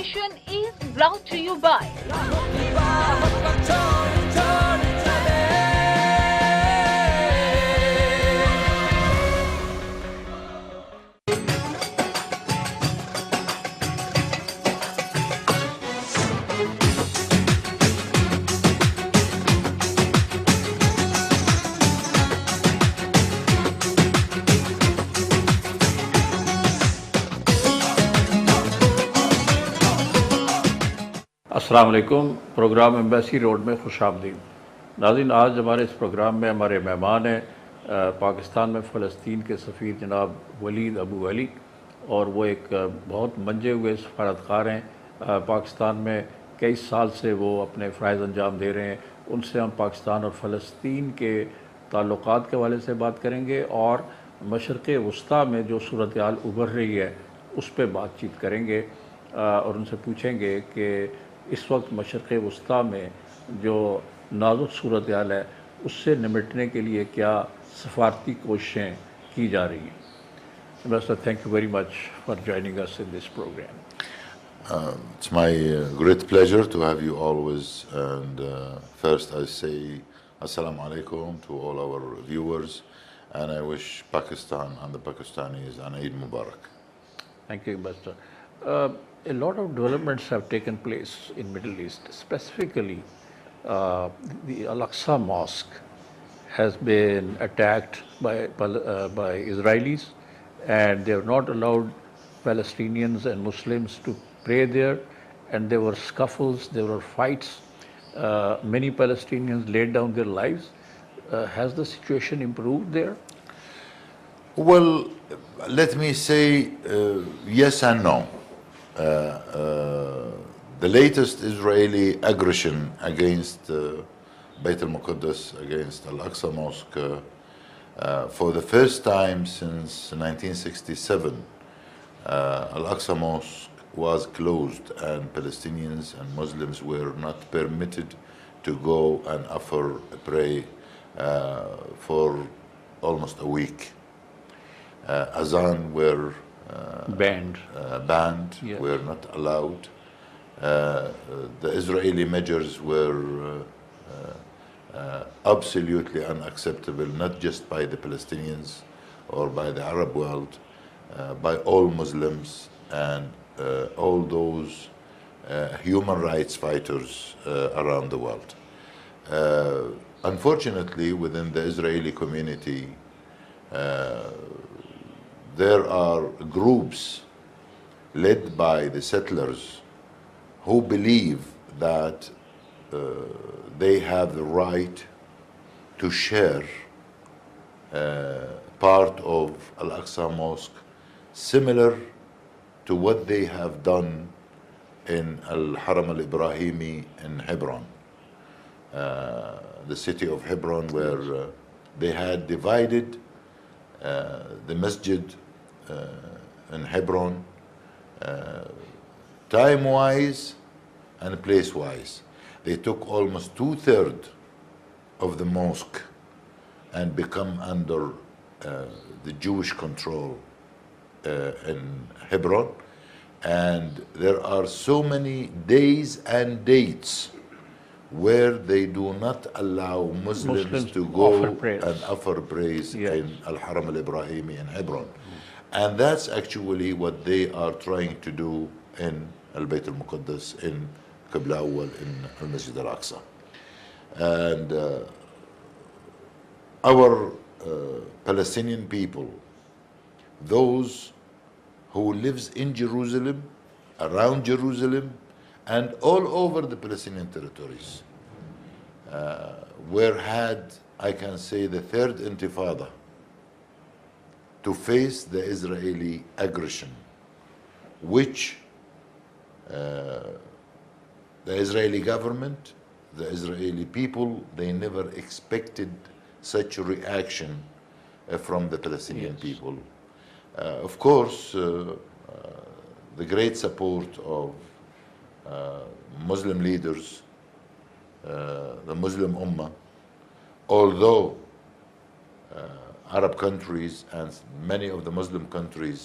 edition is brought to you by अस्सलाम वालेकुम। Programme embassy road में खुशामदीद। नाज़रीन, आज हमारे इस प्रोग्राम में हमारे मेहमान हैं पाकिस्तान में फ़लस्तीन के सफ़ीर जनाब वलीद अबू अली, और वो एक बहुत मंजे हुए सफारतकार हैं। पाकिस्तान में कई साल से वो अपने फ़राइज़ अंजाम दे रहे हैं। उनसे हम पाकिस्तान और फ़लस्तीन के ताल्लुकात के हवाले से बात करेंगे और मशरिक़ वस्ता में जो सूरत हाल उभर रही है उस पर बातचीत करेंगे और उनसे पूछेंगे कि इस वक्त मशरिक़ वस्ता में जो नाजुक सूरत हाल है उससे निमटने के लिए क्या सफारती कोशिशें की जा रही हैं। Ambassador, thank you very much for joining us in this program. It's my great pleasure to have you always. And first I say Assalamu alaikum to all our viewers, and I wish Pakistan and the Pakistanis an Eid Mubarak. Thank you, Ambassador. A lot of developments have taken place in Middle East. Specifically, the Al-Aqsa Mosque has been attacked by Israelis, and they have not allowed Palestinians and Muslims to pray there, and there were scuffles, there were fights. Many Palestinians laid down their lives. Has the situation improved there? Well, let me say yes and no. The latest Israeli aggression against Bayt al-Muqaddas, against Al-Aqsa Mosque, for the first time since 1967, Al-Aqsa Mosque was closed and Palestinians and Muslims were not permitted to go and offer a prayer for almost a week. Azan were banned, Yes. were not allowed. The Israeli measures were absolutely unacceptable, not just by the Palestinians or by the Arab world, by all Muslims and all those human rights fighters around the world. Unfortunately, within the Israeli community, there are groups led by the settlers who believe that they have the right to share part of Al-Aqsa Mosque, similar to what they have done in Al-Haram al-Ibrahimi in Hebron, the city of Hebron, where they had divided the masjid in Hebron time-wise and place-wise. They took almost 2/3 of the mosque and become under the Jewish control in Hebron. And there are so many days and dates where they do not allow Muslims to go and offer praise in Al-Haram al-Ibrahimi in Hebron. And that's actually what they are trying to do in Al-Bayt al-Muqaddas, in Qibla Awwal, in Al-Masjid al-Aqsa. And our Palestinian people, those who lives in Jerusalem, around Jerusalem, and all over the Palestinian territories, were had, I can say, the third intifada to face the Israeli aggression, which the Israeli government, the Israeli people, they never expected such a reaction from the Palestinian people. Of course, the great support of Muslim leaders, the Muslim Ummah, although Arab countries and many of the Muslim countries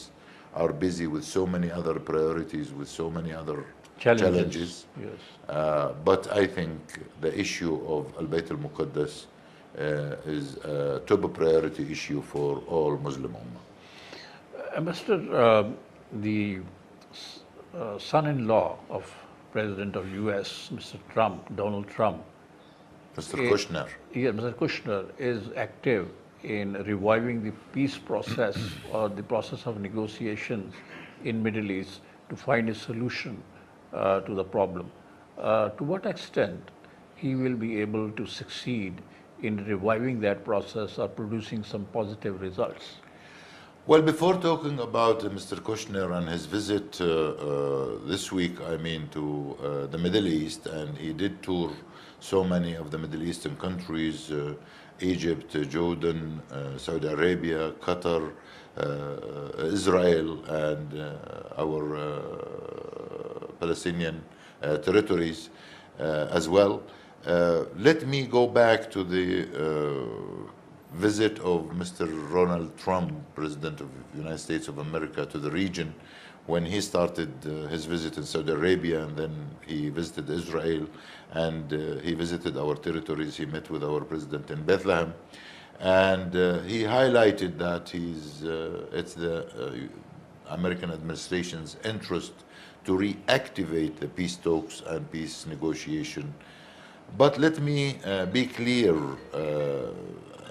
are busy with so many other priorities, with so many other challenges. Yes. But I think the issue of Al-Bayt al-Muqaddas is a top priority issue for all Muslim Ummah. Ambassador, the son-in-law of President of US, Mr. Trump, Donald Trump, Mr. Kushner. Yeah, Mr. Kushner is active in reviving the peace process or the process of negotiations in Middle East to find a solution to the problem. To what extent he will be able to succeed in reviving that process or producing some positive results? Well, before talking about Mr. Kushner and his visit this week, to the Middle East, and he did tour so many of the Middle Eastern countries, Egypt, Jordan, Saudi Arabia, Qatar, Israel, and our Palestinian territories as well. Let me go back to the visit of Mr. Donald Trump, President of the United States of America, to the region when he started his visit in Saudi Arabia, and then he visited Israel, and he visited our territories. He met with our president in Bethlehem, and he highlighted that it's the American administration's interest to reactivate the peace talks and peace negotiation. But let me be clear,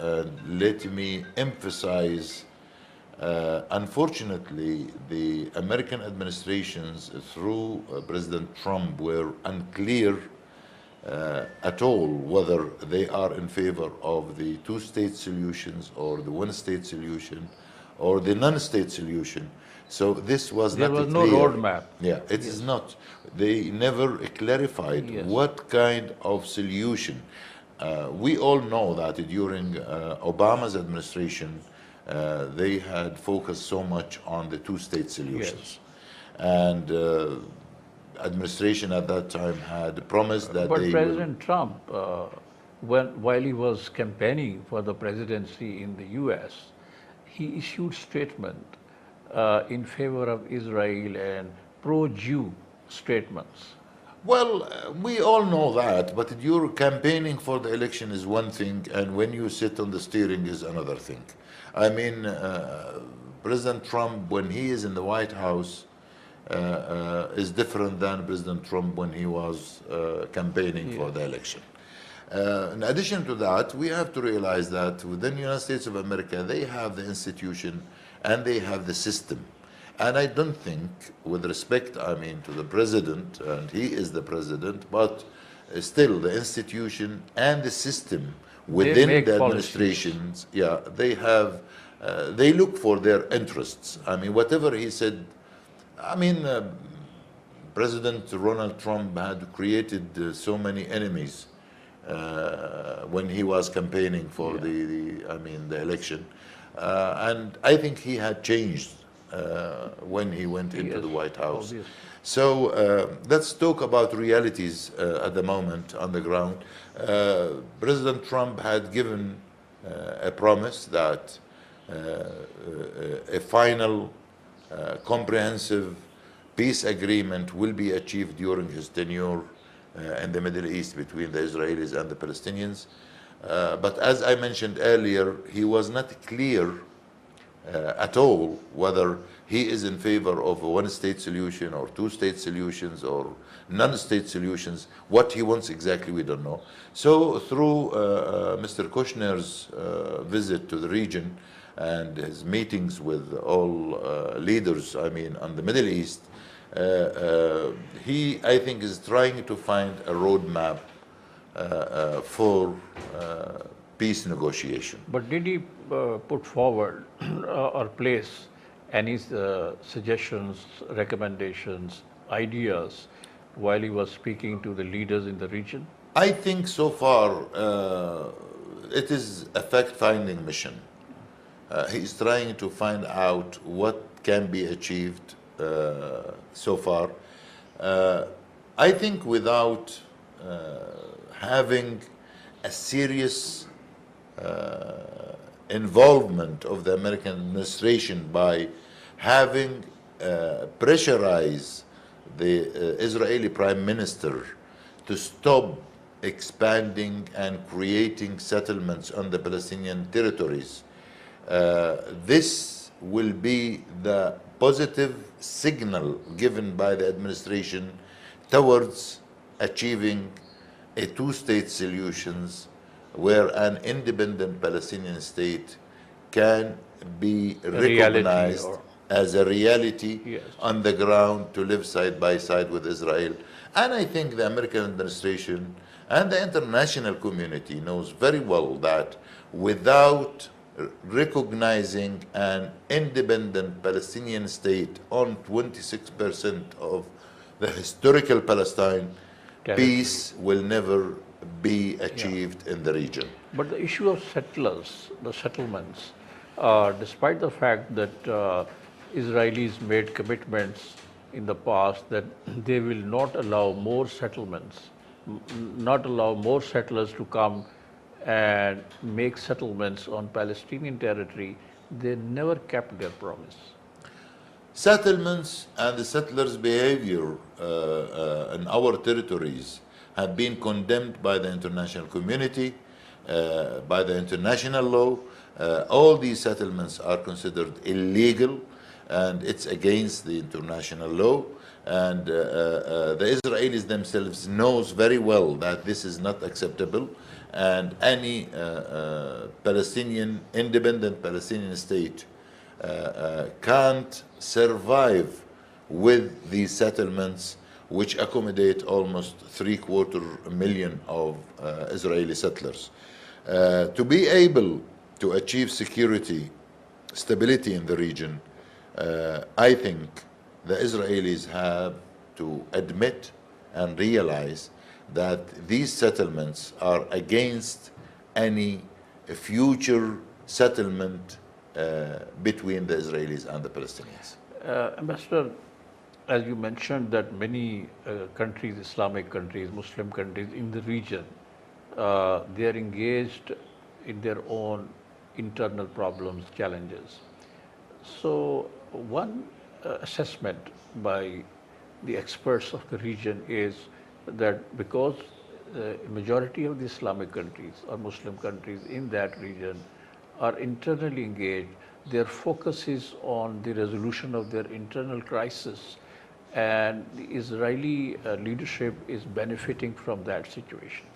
and let me emphasize, unfortunately, the American administrations through President Trump were unclear at all whether they are in favor of the two-state solutions or the one-state solution or the non-state solution. So this was there not was clear. No roadmap. Yeah, it is not. They never clarified Yes. what kind of solution. We all know that during Obama's administration, they had focused so much on the two-state solutions. Yes. And administration at that time had promised that but President Trump, while he was campaigning for the presidency in the US, he issued statement in favor of Israel and pro-Jew statements. Well, we all know that, but you're campaigning for the election is one thing, and when you sit on the steering is another thing. President Trump, when he is in the White House, is different than President Trump when he was campaigning for the election. In addition to that, we have to realize that within the United States of America, they have the institution and they have the system. And I don't think, with respect, to the president, and he is the president, but still the institution and the system within the administrations, they have, they look for their interests. Whatever he said, President Donald Trump had created so many enemies when he was campaigning for the election. And I think he had changed when he went into the White House. Obviously. So let's talk about realities at the moment on the ground. President Trump had given a promise that a final comprehensive peace agreement will be achieved during his tenure in the Middle East between the Israelis and the Palestinians. But as I mentioned earlier, he was not clear at all whether he is in favor of a one-state solution or two-state solutions or non-state solutions. What he wants exactly, we don't know. So through Mr. Kushner's visit to the region and his meetings with all leaders, on the Middle East, he, I think, is trying to find a roadmap for peace negotiation. But did he put forward or place any suggestions, recommendations, ideas while he was speaking to the leaders in the region? I think so far it is a fact-finding mission. He's trying to find out what can be achieved so far. I think without having a serious involvement of the American administration by having pressurize the Israeli Prime Minister to stop expanding and creating settlements on the Palestinian territories. This will be the positive signal given by the administration towards achieving a two-state solutions where an independent Palestinian state can be recognized as a reality Yes. on the ground to live side by side with Israel. And I think the American administration and the international community knows very well that without recognizing an independent Palestinian state on 26% of the historical Palestine, peace will never be achieved in the region. But the issue of settlers, the settlements, despite the fact that Israelis made commitments in the past that they will not allow more settlements, not allow more settlers to come and make settlements on Palestinian territory, they never kept their promise. Settlements and the settlers' behavior in our territories have been condemned by the international community, by the international law. All these settlements are considered illegal and it's against the international law. And the Israelis themselves knows very well that this is not acceptable, and any Palestinian, independent Palestinian state can't survive with these settlements, which accommodate almost 750,000 of Israeli settlers. To be able to achieve security, stability in the region, I think the Israelis have to admit and realize that these settlements are against any future settlement between the Israelis and the Palestinians. Ambassador, as you mentioned that many countries, Islamic countries, Muslim countries in the region, they are engaged in their own internal problems, challenges. So one assessment by the experts of the region is that because the majority of the Islamic countries or Muslim countries in that region are internally engaged, their focus is on the resolution of their internal crisis, and the Israeli leadership is benefiting from that situation.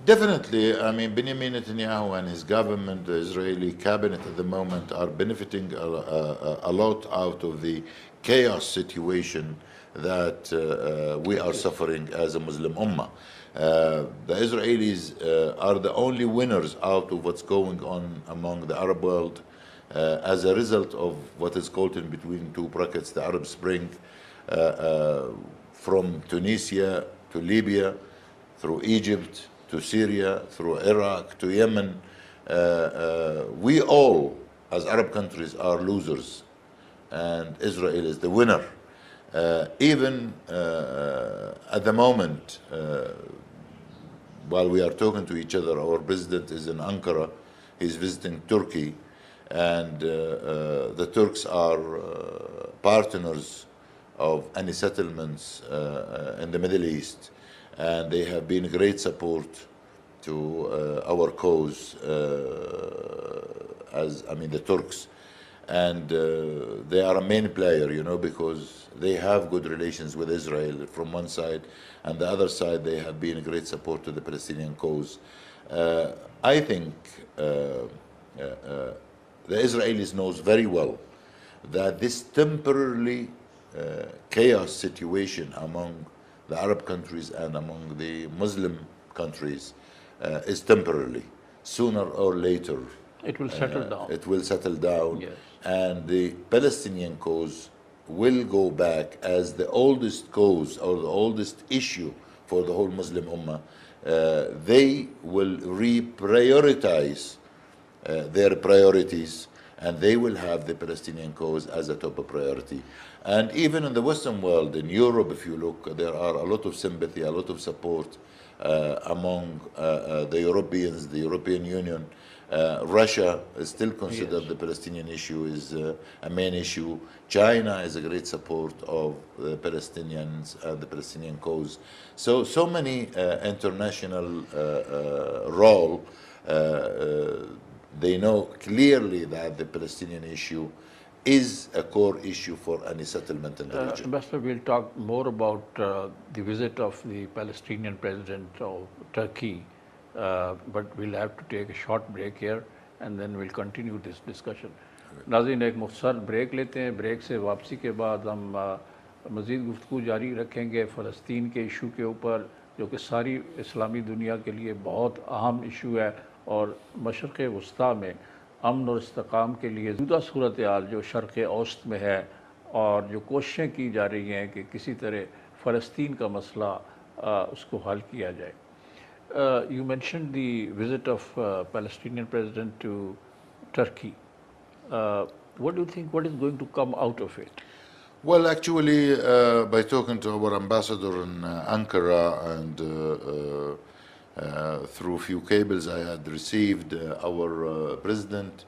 Definitely, I mean, Benjamin Netanyahu and his government, the Israeli cabinet at the moment, are benefiting a lot out of the chaos situation that we are suffering as a Muslim Ummah. The Israelis are the only winners out of what's going on among the Arab world as a result of what is called in between two brackets the Arab Spring, from Tunisia to Libya, through Egypt to Syria, through Iraq to Yemen. We all, as Arab countries, are losers, and Israel is the winner. Even at the moment, while we are talking to each other, our president is in Ankara, he's visiting Turkey, and the Turks are partners of any settlements in the Middle East, and they have been great support to our cause, the Turks, and they are a main player, you know, because they have good relations with Israel from one side, and the other side they have been a great support to the Palestinian cause. I think the Israelis knows very well that this temporarily chaos situation among the Arab countries and among the Muslim countries is temporarily. Sooner or later, it will settle down. It will settle down, yes. And the Palestinian cause will go back as the oldest cause or the oldest issue for the whole Muslim Ummah. They will reprioritize their priorities, and they will have the Palestinian cause as a top priority. And even in the Western world, in Europe, if you look, there are a lot of sympathy, a lot of support among the Europeans, the European Union, Russia still considers the Palestinian issue is a main issue. China is a great support of the Palestinians and the Palestinian cause. So many international role. They know clearly that the Palestinian issue is a core issue for any settlement in the region. Ambassador, we'll talk more about the visit of the Palestinian president of Turkey, but we'll have to take a short break here and then we'll continue this discussion. नाज़रीन एक मुख्तसर break लेते हैं. Break से वापसी के बाद हम मज़ीद गुफ्तगू जारी रखेंगे फ़लस्तीन के इशू के ऊपर, जो कि सारी इस्लामी दुनिया के लिए बहुत अहम इशू है और मशरक़ वस्ता में अमन और इस्तेकाम के लिए मौजूदा सूरत हाल जो शर्क़ औसत में है और जो कोशिशें की जा रही हैं कि किसी तरह फ़लस्तीन का मसला उसको हल किया जाए. You mentioned the visit of Palestinian president to Turkey. What do you think, what is going to come out of it? Well, actually, by talking to our ambassador in Ankara and through a few cables I had received, our president,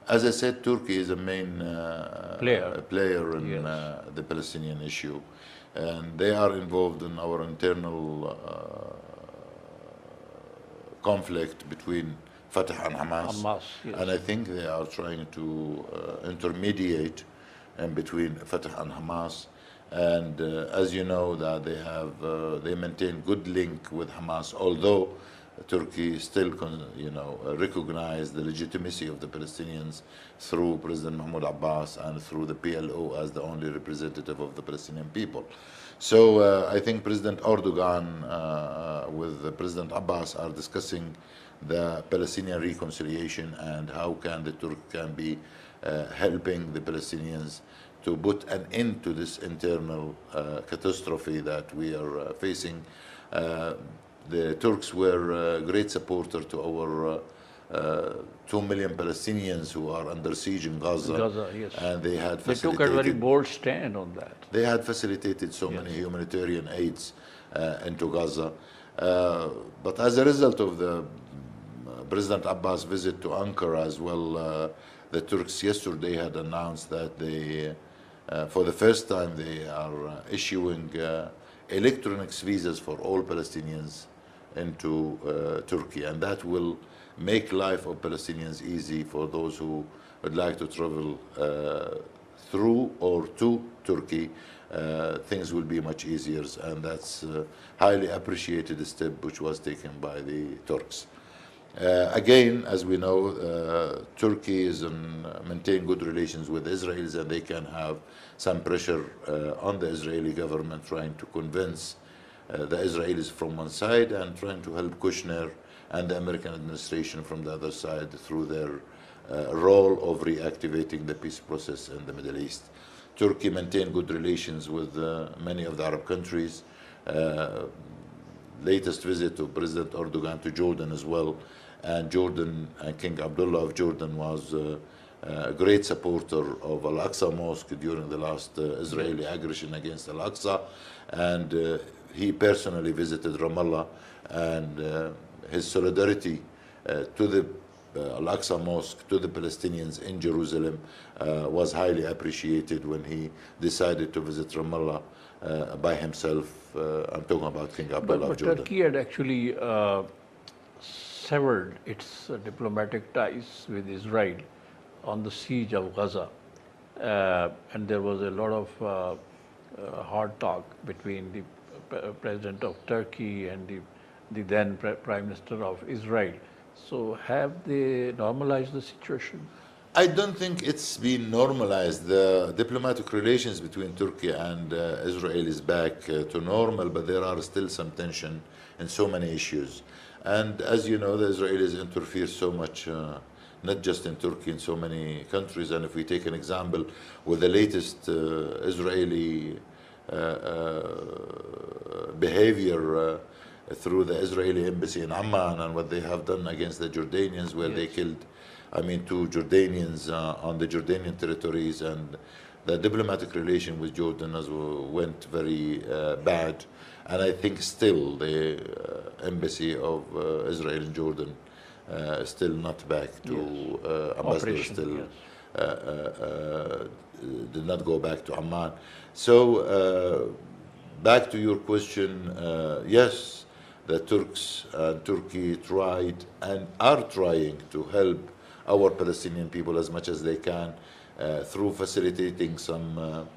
as I said, Turkey is a main player in the Palestinian issue, and they are involved in our internal conflict between Fatah and Hamas, yes. And I think they are trying to intermediate in between Fatah and Hamas. And as you know, that they maintain good link with Hamas, although Turkey still recognize the legitimacy of the Palestinians through President Mahmoud Abbas and through the PLO as the only representative of the Palestinian people. So I think President Erdogan with President Abbas are discussing the Palestinian reconciliation and how can the Turks can be helping the Palestinians to put an end to this internal catastrophe that we are facing. The Turks were a great supporter to our 2 million Palestinians who are under siege in Gaza. Yes. And they had They took a very bold stand on that. They had facilitated so many humanitarian aids into Gaza. But as a result of the President Abbas' visit to Ankara as well, the Turks yesterday had announced that they, for the first time, they are issuing electronic visas for all Palestinians into Turkey, and that will make life of Palestinians easy for those who would like to travel through or to Turkey. Things will be much easier, and that's highly appreciated step which was taken by the Turks. Again, as we know, Turkey is maintain good relations with Israelis, and they can have some pressure on the Israeli government trying to convince the Israelis from one side and trying to help Kushner and the American administration from the other side through their role of reactivating the peace process in the Middle East. Turkey maintained good relations with many of the Arab countries. Latest visit of President Erdogan to Jordan as well, and Jordan and King Abdullah of Jordan was a great supporter of Al-Aqsa Mosque during the last Israeli aggression against Al-Aqsa, and he personally visited Ramallah, and his solidarity to the Al-Aqsa Mosque, to the Palestinians in Jerusalem was highly appreciated when he decided to visit Ramallah by himself. I'm talking about King Abdullah of Jordan. But Turkey had actually severed its diplomatic ties with Israel on the siege of Gaza, and there was a lot of hard talk between the president of Turkey and the then Prime Minister of Israel. So have they normalized the situation? I don't think it's been normalized. The diplomatic relations between Turkey and Israel is back to normal, but there are still some tension in so many issues. And as you know, the Israelis interfere so much, not just in Turkey, in so many countries. And if we take an example with the latest Israeli behavior through the Israeli embassy in Amman and what they have done against the Jordanians, where they killed, I mean, 2 Jordanians on the Jordanian territories, and the diplomatic relation with Jordan as well went very bad. And I think still the embassy of Israel in Jordan still not back to ambassador Operation, still yes. did not go back to Amman. So back to your question, yes, the Turks and Turkey tried and are trying to help our Palestinian people as much as they can through facilitating some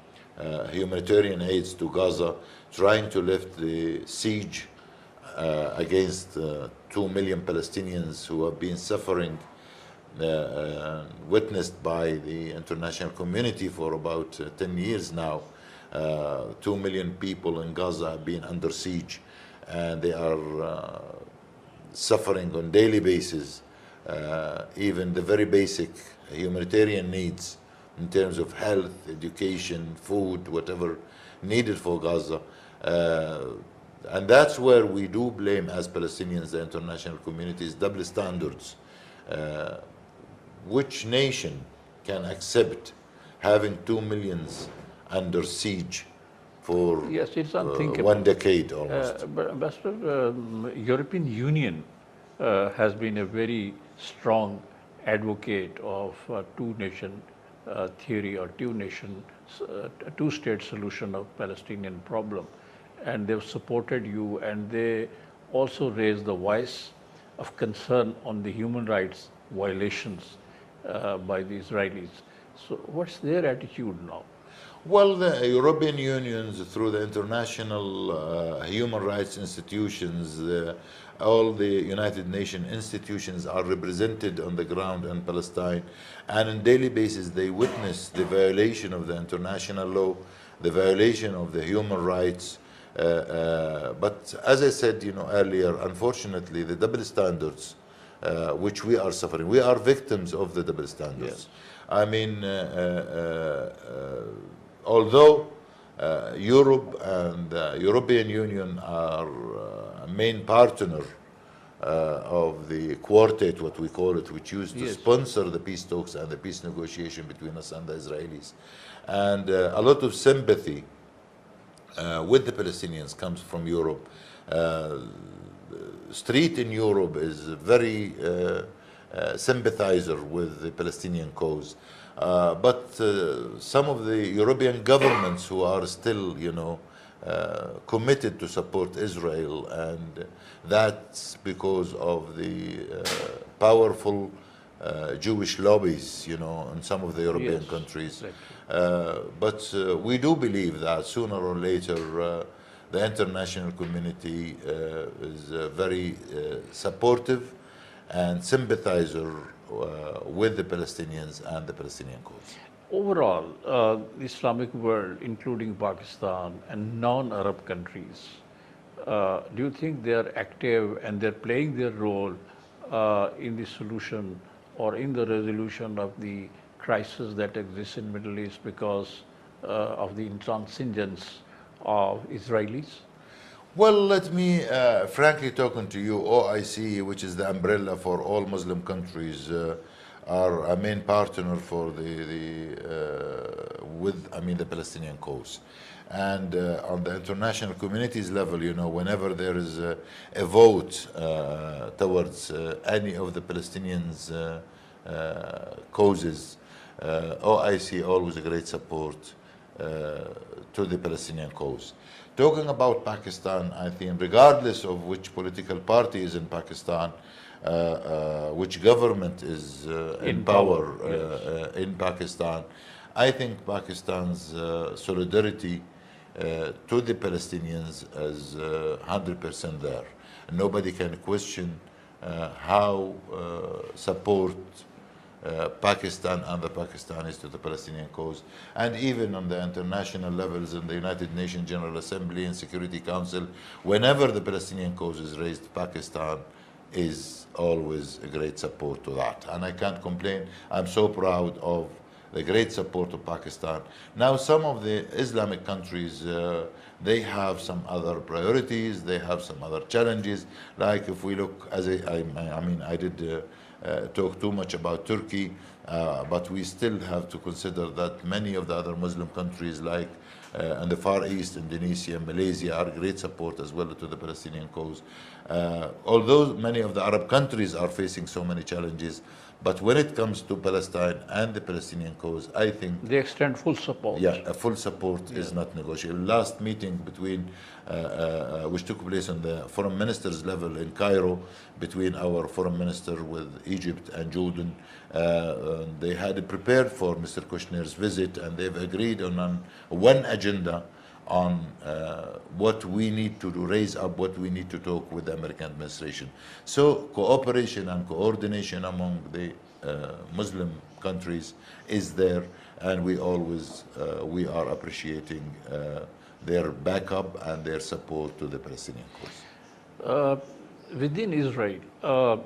humanitarian aids to Gaza, trying to lift the siege against 2 million Palestinians who have been suffering, witnessed by the international community for about 10 years now. 2 million people in Gaza have been under siege, and they are suffering on daily basis. Even the very basic humanitarian needs in terms of health, education, food, whatever needed for Gaza. And that's where we do blame, as Palestinians, the international community's double standards. Which nation can accept having 2 millions under siege for Yes, it's unthinkable. 1 decade almost? But Ambassador, European Union has been a very strong advocate of two-nation theory or two-state solution of Palestinian problem, and they've supported you, and they also raised the voice of concern on the human rights violations by the Israelis. So what's their attitude now? Well, the European Union, through the international human rights institutions, all the United Nations institutions are represented on the ground in Palestine, and on a daily basis they witness the violation of the international law, the violation of the human rights. But as I said, earlier, unfortunately, the double standards which we are suffering, we are victims of the double standards. Yes. I mean, although Europe and the European Union are a main partner of the quartet, what we call it, which used to sponsor the peace talks and the peace negotiation between us and the Israelis, and a lot of sympathy with the Palestinians comes from Europe. Street in Europe is very sympathizer with the Palestinian cause. But some of the European governments who are still, committed to support Israel, and that's because of the powerful Jewish lobbies, in some of the European countries. Exactly. But we do believe that sooner or later the international community is very supportive and sympathizer with the Palestinians and the Palestinian cause. Overall, the Islamic world, including Pakistan and non-Arab countries, do you think they are active and they're playing their role in the solution or in the resolution of the crisis that exists in Middle East because of the intransigence of Israelis? Well, let me frankly talking to you, OIC, which is the umbrella for all Muslim countries, are a main partner for the Palestinian cause. And on the international community's level, whenever there is a vote towards any of the Palestinians' causes, OIC always a great support to the Palestinian cause. Talking about Pakistan, I think regardless of which political party is in Pakistan, which government is in power in Pakistan, I think Pakistan's solidarity to the Palestinians is 100% there. Nobody can question how support Pakistan and the Pakistanis to the Palestinian cause. And even on the international levels, in the United Nations General Assembly and Security Council, whenever the Palestinian cause is raised, Pakistan is always a great support to that. And I can't complain. I'm so proud of the great support of Pakistan. Now, some of the Islamic countries, they have some other priorities, they have some other challenges. Like if we look, as I did talk too much about Turkey, but we still have to consider that many of the other Muslim countries like in the Far East, Indonesia, Malaysia are great support as well to the Palestinian cause. Although many of the Arab countries are facing so many challenges, but when it comes to Palestine and the Palestinian cause, I think They extend full support. yeah, a full support is not negotiable. Last meeting between, which took place on the foreign ministers level in Cairo, between our foreign minister with Egypt and Jordan, they had prepared for Mr. Kushner's visit, and they've agreed on one agenda on what we need to do, raise up what we need to talk with the American administration. So cooperation and coordination among the Muslim countries is there, and we always we are appreciating their backup and their support to the Palestinian cause. Within Israel,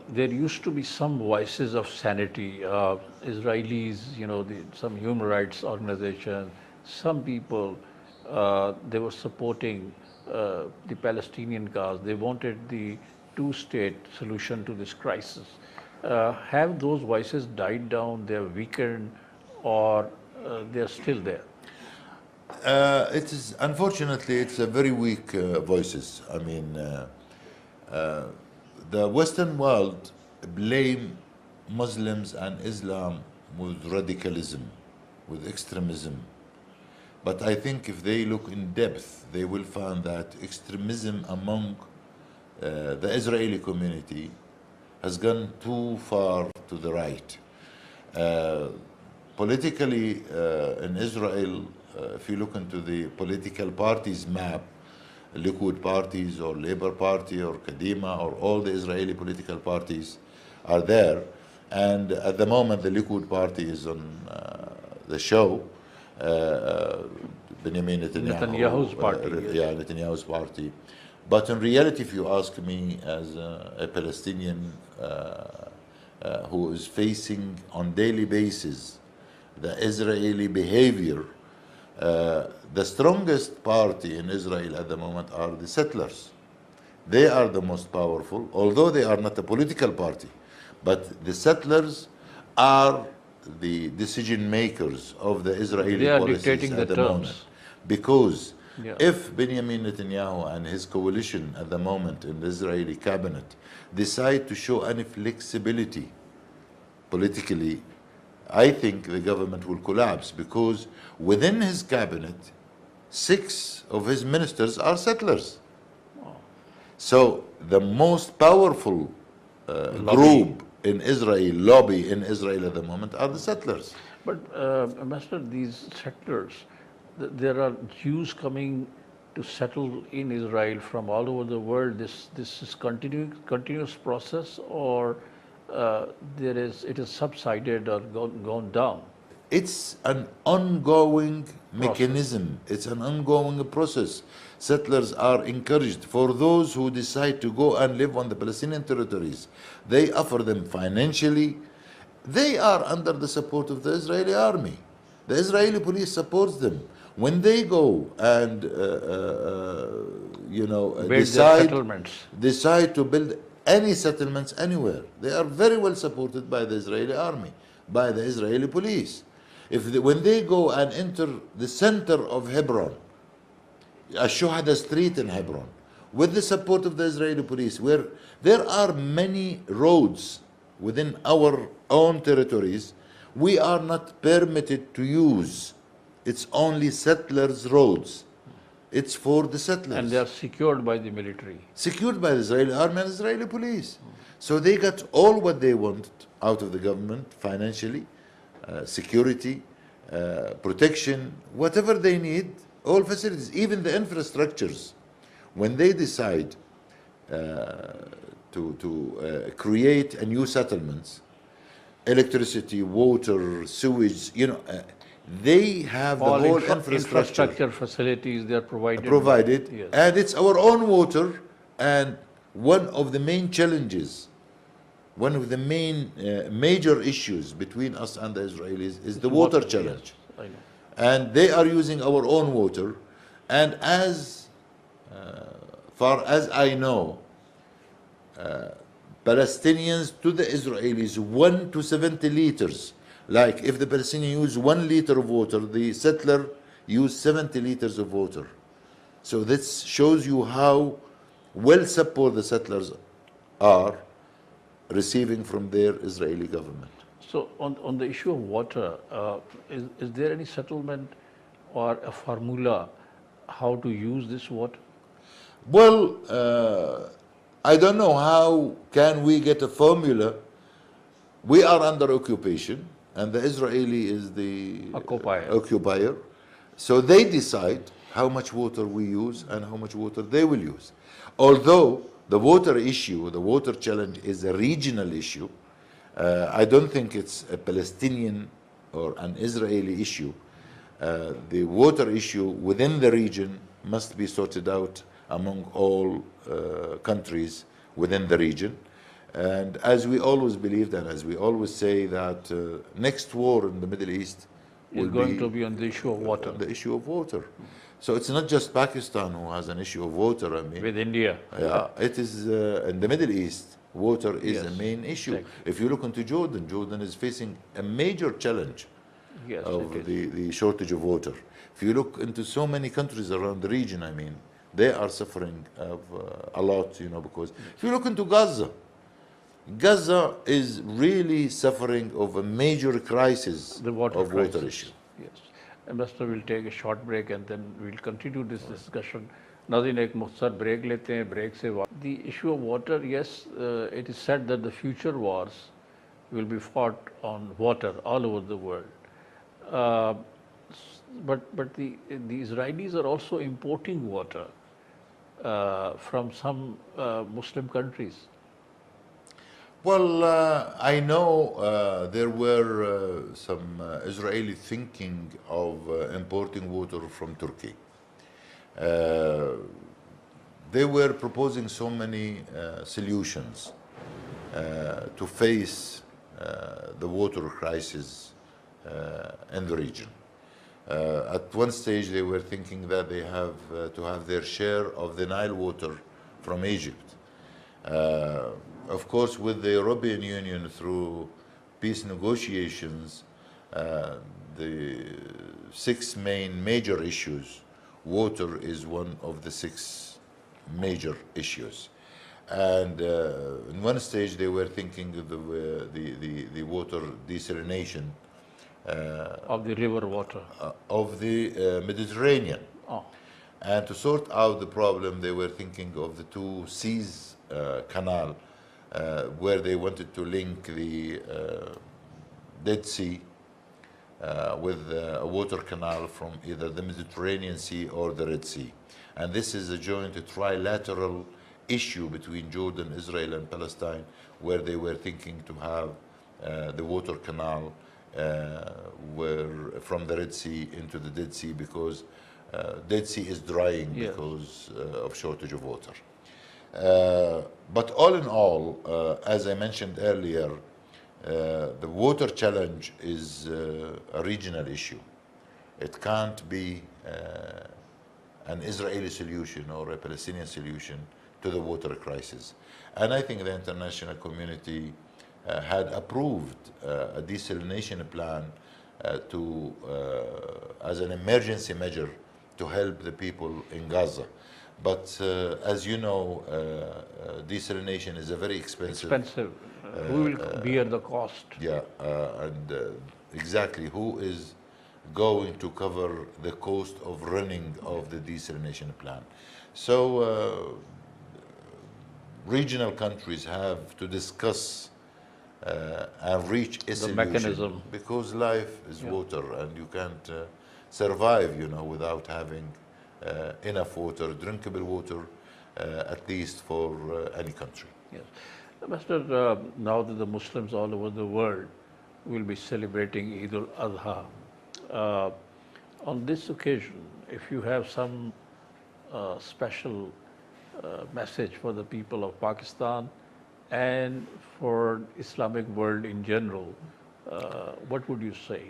there used to be some voices of sanity. Israelis, some human rights organizations, some people, they were supporting the Palestinian cause. They wanted the two-state solution to this crisis. Have those voices died down, they're weakened, or they're still there? It is, unfortunately, it's a very weak voices. I mean, the Western world blame Muslims and Islam with radicalism, with extremism. But I think if they look in depth, they will find that extremism among the Israeli community has gone too far to the right. Politically, in Israel, if you look into the political parties map, Likud parties or Labour Party or Kadima or all the Israeli political parties are there. And at the moment, the Likud party is on the show. Benjamin Netanyahu's party. Yeah, Netanyahu's party. But in reality, if you ask me as a Palestinian who is facing on daily basis the Israeli behavior, the strongest party in Israel at the moment are the settlers. They are the most powerful, although they are not a political party. But the settlers are the decision makers of the Israeli policies at the moment. Because if Benjamin Netanyahu and his coalition at the moment in the Israeli cabinet decide to show any flexibility politically, I think the government will collapse, because within his cabinet, 6 of his ministers are settlers. So the most powerful group in Israel, lobby in Israel at the moment, are the settlers. But Master, these settlers, there are Jews coming to settle in Israel from all over the world. This is continuous process, or it is subsided or gone down? It's an ongoing mechanism. It's an ongoing process. Settlers are encouraged. For those who decide to go and live on the Palestinian territories, they offer them financially. They are under the support of the Israeli army. The Israeli police supports them. When they go and decide to build any settlements anywhere, they are very well supported by the Israeli army, by the Israeli police. When they go and enter the center of Hebron, Shuhada Street in Hebron, with the support of the Israeli police, where there are many roads within our own territories, we are not permitted to use. It's only settlers' roads. It's for the settlers. And they are secured by the military. Secured by the Israeli army and Israeli police. So they got all what they want out of the government, financially, security, protection, whatever they need, all facilities, even the infrastructures. When they decide to create a new settlements, electricity, water, sewage, they have all the whole infrastructure facilities, they are provided. Yes. And it's our own water. And one of the main challenges, one of the main major issues between us and the Israelis is the water challenge. Yes, I know. And they are using our own water. And as far as I know, Palestinians to the Israelis 1 to 70 liters. Like if the Palestinian use 1 liter of water, the settler use 70 liters of water. So this shows you how well supported the settlers are receiving from their Israeli government. So on the issue of water, is there any settlement or a formula how to use this water? Well, I don't know how can we get a formula. We are under occupation, and the Israeli is the occupier. So they decide how much water we use and how much water they will use. Although the water issue, the water challenge is a regional issue, I don't think it's a Palestinian or an Israeli issue. The water issue within the region must be sorted out among all countries within the region. And as we always believed and as we always say that next war in the Middle East is going to be on the issue of water. The issue of water. So it's not just Pakistan who has an issue of water. I mean, with India. Yeah, it is in the Middle East. Water is a main issue. Exactly. If you look into Jordan, Jordan is facing a major challenge of the shortage of water. If you look into so many countries around the region, I mean, they are suffering of, a lot, you know, because if you look into Gaza, Gaza is really suffering of a major crisis The water of crisis. water issue. Yes. Ambassador, we'll take a short break and then we'll continue this discussion. नाज़रीन एक मुख्तसर break लेते हैं break से the issue of water, yes, it is said that the future wars will be fought on water all over the world. But the Israelis are also importing water from some Muslim countries. Well, I know there were some Israeli thinking of importing water from Turkey. They were proposing so many solutions to face the water crisis in the region. At one stage, they were thinking that they have to have their share of the Nile water from Egypt. Of course, with the European Union through peace negotiations, the 6 major issues, water is one of the 6 major issues. And in one stage, they were thinking of the water desalination of the river water of the Mediterranean. Oh. And to sort out the problem, they were thinking of the 2 seas canal, where they wanted to link the Dead Sea with a water canal from either the Mediterranean Sea or the Red Sea. And this is a joint trilateral issue between Jordan, Israel, and Palestine, where they were thinking to have the water canal from the Red Sea into the Dead Sea, because Dead Sea is drying because of shortage of water. But all in all, as I mentioned earlier, the water challenge is a regional issue. It can't be an Israeli solution or a Palestinian solution to the water crisis. And I think the international community had approved a desalination plan as an emergency measure to help the people in Gaza. But as you know, desalination is a very expensive. Who will bear the cost? Yeah, and exactly, who is going to cover the cost of running of the desalination plant? So regional countries have to discuss and reach a solution, mechanism, because life is water, and you can't survive, you know, without having enough water, drinkable water, at least for any country. Yes. Master, now that the Muslims all over the world will be celebrating Eid al-Adha, on this occasion, if you have some special message for the people of Pakistan and for Islamic world in general, what would you say?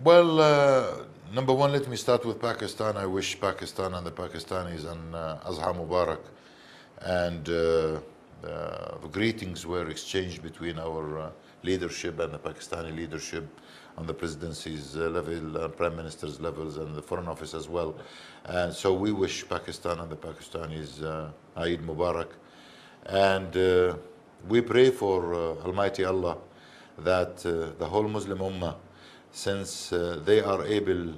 Well, number one, let me start with Pakistan. I wish Pakistan and the Pakistanis an Azha Mubarak. And the greetings were exchanged between our leadership and the Pakistani leadership on the presidency's level, prime minister's levels, and the foreign office as well. And so we wish Pakistan and the Pakistanis Eid Mubarak. And we pray for Almighty Allah that the whole Muslim Ummah, since they are able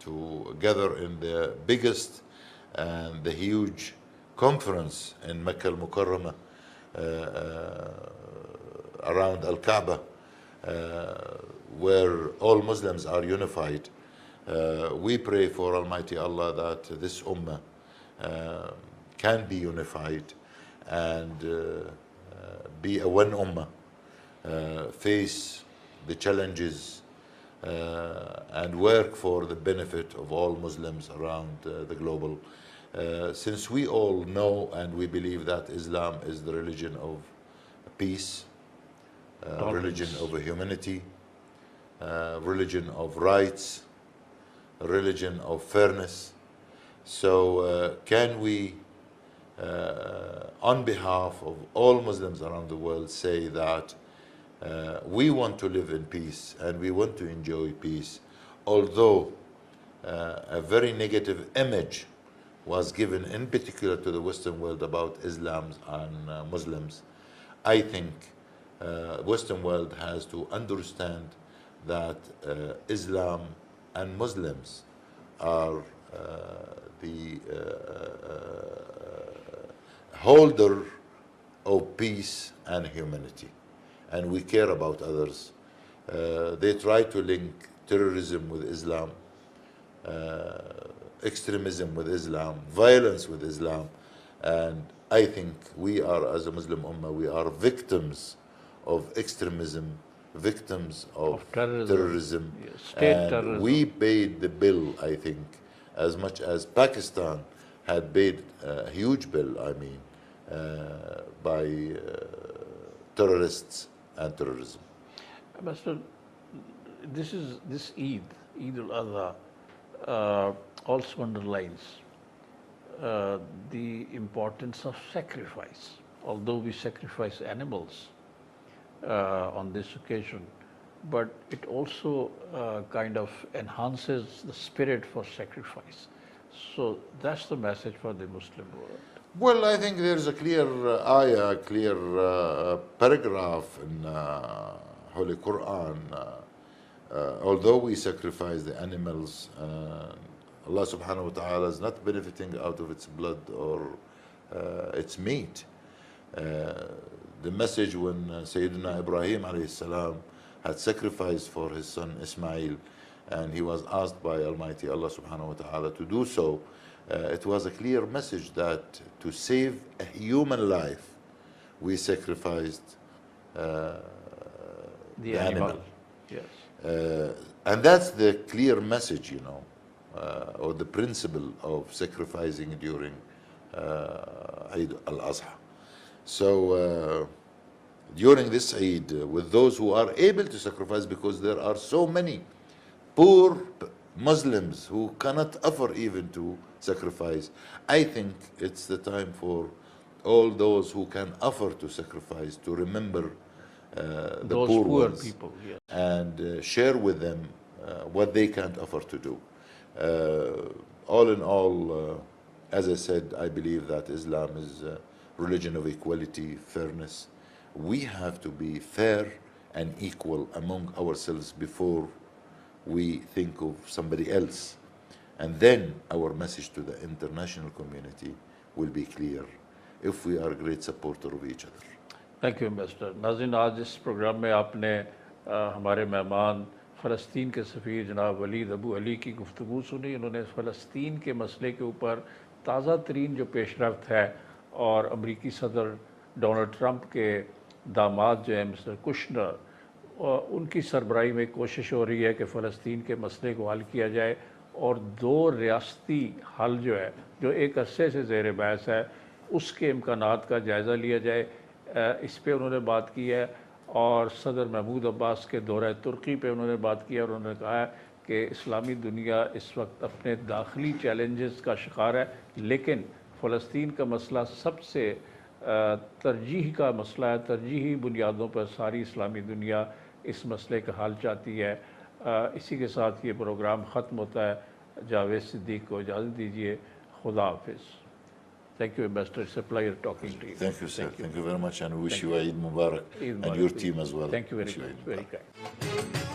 to gather in the biggest and the huge conference in Mecca al-Mukarramah around Al-Kaaba, where all Muslims are unified. We pray for Almighty Allah that this Ummah can be unified and be a one Ummah, face the challenges and work for the benefit of all Muslims around the global. Since we all know and we believe that Islam is the religion of peace, religion of humanity, religion of rights, religion of fairness. So can we, on behalf of all Muslims around the world, say that we want to live in peace and we want to enjoy peace, although a very negative image was given in particular to the Western world about Islam and Muslims. I think Western world has to understand that Islam and Muslims are the holder of peace and humanity, and we care about others. They try to link terrorism with Islam, extremism with Islam, violence with Islam, and I think we are, as a Muslim Ummah, we are victims of extremism, victims of terrorism. Yes, state and terrorism. We paid the bill, I think, as much as Pakistan had paid a huge bill, I mean, by terrorists and terrorism. Master, this Eid al-Adha, also underlines the importance of sacrifice. Although we sacrifice animals on this occasion, but it also kind of enhances the spirit for sacrifice. So that's the message for the Muslim world. Well, I think there's a clear ayah, clear paragraph in Holy Quran. Although we sacrifice the animals, Allah subhanahu wa ta'ala is not benefiting out of its blood or its meat. The message when Sayyidina Ibrahim alayhi salam had sacrificed for his son Ismail, and he was asked by Almighty Allah subhanahu wa ta'ala to do so, it was a clear message that to save a human life, we sacrificed the animal. Yes. And that's the clear message, you know, or the principle of sacrificing during Eid al-Adha. So during this Eid, with those who are able to sacrifice, because there are so many poor Muslims who cannot afford even to sacrifice, I think it's the time for all those who can afford to sacrifice to remember the Those poor poor ones, people, yes. and share with them what they can't afford to do. All in all, as I said, I believe that Islam is a religion of equality, fairness. We have to be fair and equal among ourselves before we think of somebody else. And then our message to the international community will be clear if we are great supporters of each other. Thank you ambassador. नाज़रीन, आज इस programme में आपने हमारे मेहमान फ़लस्तीन के सफ़ीर जनाब वलीद अबू अली की गुफ्तगू सुनी। उन्होंने फ़लस्तीन के मसले के ऊपर ताज़ा तरीन जो पेशरफ्त है और अमरीकी सदर डोनाल्ड ट्रंप के दामाद जो है मिस्टर कुशनर, उनकी सरबराही में कोशिश हो रही है कि फ़लस्तीन के मसले को हल किया जाए और दो रियासती हल जो है, जो एक अरसे से ज़ेर बहस है, उसके इम्कानात का जायज़ा लिया जाए। इस पे उन्होंने बात की है। और सदर महमूद अब्बास के दौरे तुर्की पे उन्होंने बात की है और उन्होंने कहा है कि इस्लामी दुनिया इस वक्त अपने दाखिली चैलेंजेस का शिकार है, लेकिन फ़लस्तीन का मसला सबसे तरजीह का मसला है, तरजीही बुनियादों पर सारी इस्लामी दुनिया इस मसले का हल चाहती है। इसी के साथ ये प्रोग्राम ख़त्म होता है। जावेद सिद्दीक को इजाज़त दीजिए। खुदा हाफिज़। Thank you, Ambassador. It's a pleasure talking to you. Thank you, sir. Thank you very much, and we wish you Eid Mubarak, and your team as well. Thank you very much. Very kind.